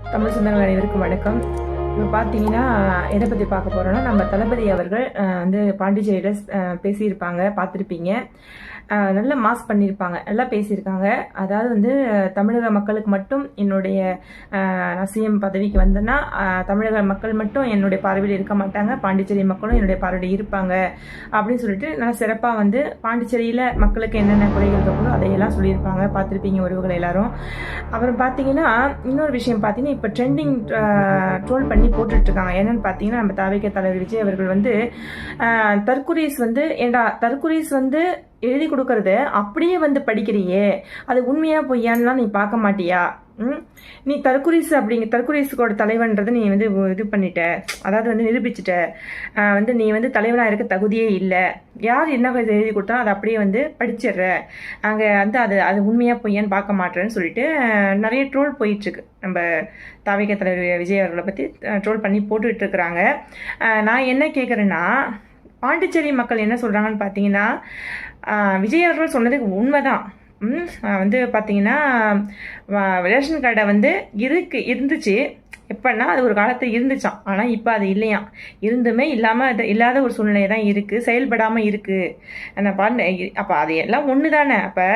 தமிழ் சொந்தங்கள் அனைவருக்கும் வணக்கம். இப்போ பார்த்தீங்கன்னா எதை பற்றி பார்க்க போகிறோன்னா, நம்ம தளபதி அவர்கள் வந்து பாண்டிச்சேரியில் பேசியிருப்பாங்க, பார்த்துருப்பீங்க. நல்ல மாஸ் பண்ணியிருப்பாங்க, நல்லா பேசியிருக்காங்க. அதாவது வந்து தமிழக மக்களுக்கு மட்டும் என்னுடைய சிஎம் பதவிக்கு வந்தேன்னா தமிழக மக்கள் மட்டும் என்னுடைய பார்வையில் இருக்க மாட்டாங்க, பாண்டிச்சேரி மக்களும் என்னுடைய பார்வையில் இருப்பாங்க அப்படின்னு சொல்லிட்டு நல்லா சிறப்பாக வந்து பாண்டிச்சேரியில் மக்களுக்கு என்னென்ன குறைகள் இருக்கோ அதையெல்லாம் சொல்லியிருப்பாங்க, பார்த்துருப்பீங்க உறவுகள் எல்லாரும். அப்புறம் பார்த்தீங்கன்னா இன்னொரு விஷயம் பார்த்தீங்கன்னா, இப்போ ட்ரெண்டிங் ட்ரோல் பண்ணி போட்டுட்ருக்காங்க. என்னென்னு பார்த்தீங்கன்னா, நம்ம தாவேக தலைவர் விஜய் அவர்கள் வந்து தற்குரீஸ் வந்து ஏண்டா தற்குரீஸ் வந்து எழுதி கொடுக்கறது அப்படியே வந்து படிக்கிறியே, அது உண்மையா பொய்யான்லாம் நீ பார்க்க மாட்டியா? நீ தற்குரீஸுக்கோட தலைவன்றதை நீ வந்து இது பண்ணிட்ட, அதாவது வந்து நிரூபிச்சுட்ட. வந்து நீ வந்து தலைவனாக இருக்க தகுதியே இல்லை, யார் என்ன எழுதி கொடுத்தாலும் அதை அப்படியே வந்து படிச்சிடுற, அங்கே வந்து அது உண்மையாக பொய்யான்னு பார்க்க மாட்டேன்னு சொல்லிட்டு நிறைய ட்ரோல் போயிட்டுருக்கு. நம்ம தாவேக தலைவர் விஜய் அவர்களை பற்றி ட்ரோல் பண்ணி போட்டுக்கிட்டு இருக்கிறாங்க. நான் என்ன கேட்குறேன்னா, பாண்டிச்சேரி மக்கள் என்ன சொல்கிறாங்கன்னு பார்த்தீங்கன்னா, விஜய் அவர்கள் சொன்னதுக்கு உண்மைதான். வந்து பார்த்தீங்கன்னா ரேஷன் கார்டை வந்து இருந்துச்சு. எப்படின்னா அது ஒரு காலத்தில் இருந்துச்சான், ஆனால் இப்போ அது இல்லையாம். இருந்துமே இல்லாத ஒரு சூழ்நிலை தான் இருக்குது, செயல்படாமல் இருக்குது. அப்போ அது எல்லாம் ஒன்று தானே. அப்போ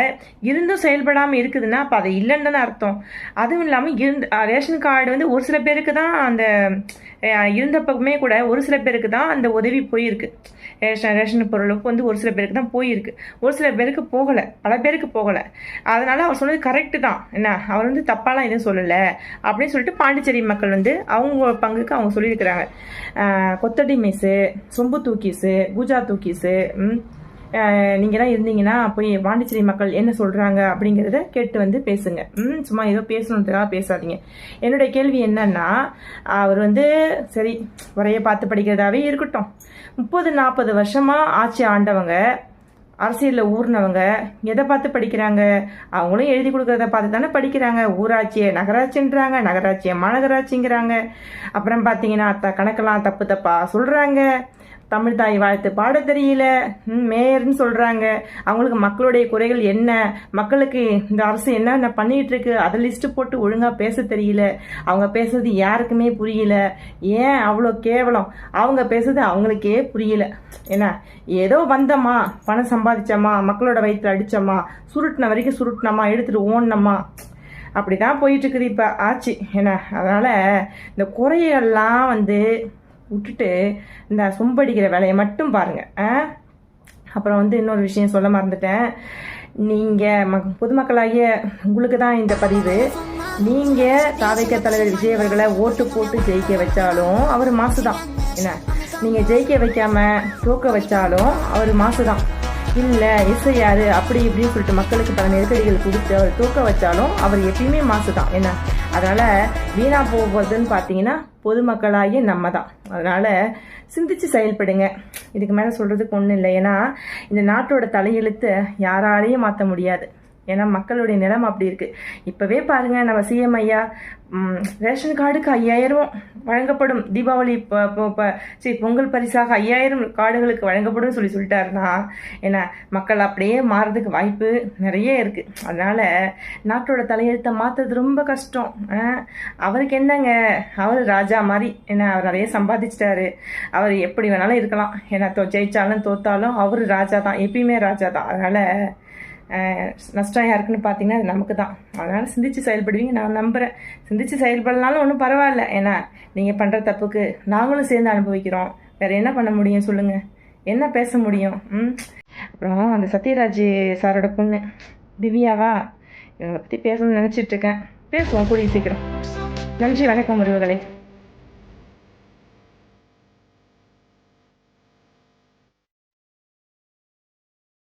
இருந்தும் செயல்படாமல் இருக்குதுன்னா அப்போ அது இல்லைன்னு தானே அர்த்தம். அதுவும் இல்லாமல் ரேஷன் கார்டு வந்து ஒரு சில பேருக்கு தான், அந்த இருந்தப்பவுமே கூட ஒரு சில பேருக்கு தான் அந்த உதவி போயிருக்கு. ரேஷன் பொருளுக்கு வந்து ஒரு சில பேருக்கு தான் போயிருக்கு, ஒரு சில பேருக்கு போகலை, பல பேருக்கு போகலை. அதனால அவர் சொன்னது கரெக்டு தான். என்ன, அவர் வந்து தப்பாலாம் எதுவும் சொல்லலை அப்படின்னு சொல்லிட்டு பாண்டிச்சேரி மக்கள் வந்து அவங்க பங்குக்கு அவங்க சொல்லியிருக்கிறாங்க. கொத்தடி மீஸு, சொம்பு தூக்கீஸு, பூஜா தூக்கீஸு, நீங்களாம் இருந்தீங்கன்னா போய் பாண்டிச்சேரி மக்கள் என்ன சொல்கிறாங்க அப்படிங்கிறத கேட்டு வந்து பேசுங்க. சும்மா ஏதோ பேசணுன்றதுக்காக பேசாதீங்க. என்னுடைய கேள்வி என்னன்னா, அவர் வந்து சரி வரைய பார்த்து படிக்கிறதாவே இருக்கட்டும், 30-40 வருஷமாக ஆட்சி ஆண்டவங்க, அரசியலில் ஊர்னவங்க எதை பார்த்து படிக்கிறாங்க? அவங்களும் எழுதி கொடுக்குறத பார்த்து தானே படிக்கிறாங்க. ஊராட்சியை நகராட்சின்றாங்க, நகராட்சியை மாநகராட்சிங்கிறாங்க. அப்புறம் பார்த்தீங்கன்னா கணக்கெல்லாம் தப்பாக சொல்கிறாங்க. தமிழ் தாய் வாழ்த்து பாட தெரியல, மேயர்னு சொல்கிறாங்க. அவங்களுக்கு மக்களுடைய குறைகள் என்ன, மக்களுக்கு இந்த அரசு என்னென்ன பண்ணிகிட்டு இருக்கு அதை லிஸ்ட்டு போட்டு ஒழுங்காக பேச தெரியல. அவங்க பேசுறது யாருக்குமே புரியல. ஏன் அவ்வளோ கேவலம், அவங்க பேசுறது அவங்களுக்கே புரியல. ஏன்னா ஏதோ வந்தோமா, பணம் சம்பாதிச்சோமா, மக்களோட வயிற்றுல அடித்தோமா, சுருட்டின வரைக்கும் சுருட்டினோமா, எடுத்துகிட்டு ஓடணுமா, அப்படி தான் போயிட்டுருக்குது இப்போ ஆச்சு. என்ன, அதனால் இந்த குறையெல்லாம் வந்து விட்டுட்டு இந்த சொம்படிக்கிற வேலையை மட்டும் பாருங்கள். அப்புறம் வந்து இன்னொரு விஷயம் சொல்ல மறந்துட்டேன். நீங்கள் பொதுமக்களாகிய உங்களுக்கு தான் இந்த பதிவு. நீங்கள் தாவேக தலைவர் விஜய் அவர்களை ஓட்டு போட்டு ஜெயிக்க வச்சாலும் அவர் மாசு தான். என்ன, நீங்கள் ஜெயிக்க வைக்காம தோக்க வச்சாலும் அவர் மாசு தான். இல்லை இசையாரு அப்படி இப்படின்னு சொல்லிட்டு மக்களுக்கு பல நெருக்கடிகள் கொடுத்து அவர் தூக்க வச்சாலும் அவர் எப்பயுமே மாசு தான். என்ன, அதனால் வீணாக போகுதுன்னு பார்த்தீங்கன்னா பொதுமக்களாகிய நம்ம தான். அதனால் சிந்திச்சு செயல்படுங்க. இதுக்கு மேலே சொல்கிறதுக்கு ஒன்றும் இல்லை. ஏன்னா இந்த நாட்டோட தலையெழுத்தை யாராலையும் மாற்ற முடியாது. ஏன்னா மக்களுடைய நிலம் அப்படி இருக்குது. இப்போவே பாருங்கள், நம்ம சிஎம் ஐயா ரேஷன் கார்டுக்கு 5000 வழங்கப்படும், தீபாவளி பொங்கல் பரிசாக 5000 கார்டுகளுக்கு வழங்கப்படும் சொல்லிட்டாருன்னா என்ன, மக்கள் அப்படியே மாறுறதுக்கு வாய்ப்பு நிறைய இருக்குது. அதனால் நாட்டோட தலையெழுத்தை மாற்றுறது ரொம்ப கஷ்டம். அவருக்கு என்னங்க, அவர் ராஜா மாதிரி. ஏன்னா அவர் நிறைய சம்பாதிச்சிட்டாரு, அவர் எப்படி வேணாலும் இருக்கலாம். ஏன்னா ஜெயிச்சாலும் தோத்தாலும் அவர் ராஜா தான், எப்பயுமே ராஜா தான். அதனால் நஷ்டம் யாருக்குன்னு பார்த்தீங்கன்னா அது நமக்கு தான். அதனால் சிந்திச்சு செயல்படுவீங்க நான் நம்புகிறேன். சிந்திச்சு செயல்படனாலும் ஒன்றும் பரவாயில்ல. ஏன்னா நீங்கள் பண்ணுற தப்புக்கு நாங்களும் சேர்ந்து அனுபவிக்கிறோம். வேறு என்ன பண்ண முடியும் சொல்லுங்கள், என்ன பேச முடியும்? அப்புறம் அந்த சத்யராஜ் சாரோட பொண்ணு திவ்யாவா, இவங்களை பற்றி பேசணும்னு நினச்சிட்ருக்கேன். பேசுவோம் கூடிய சீக்கிரம். நன்றி, வணக்கம் உறவுகளே.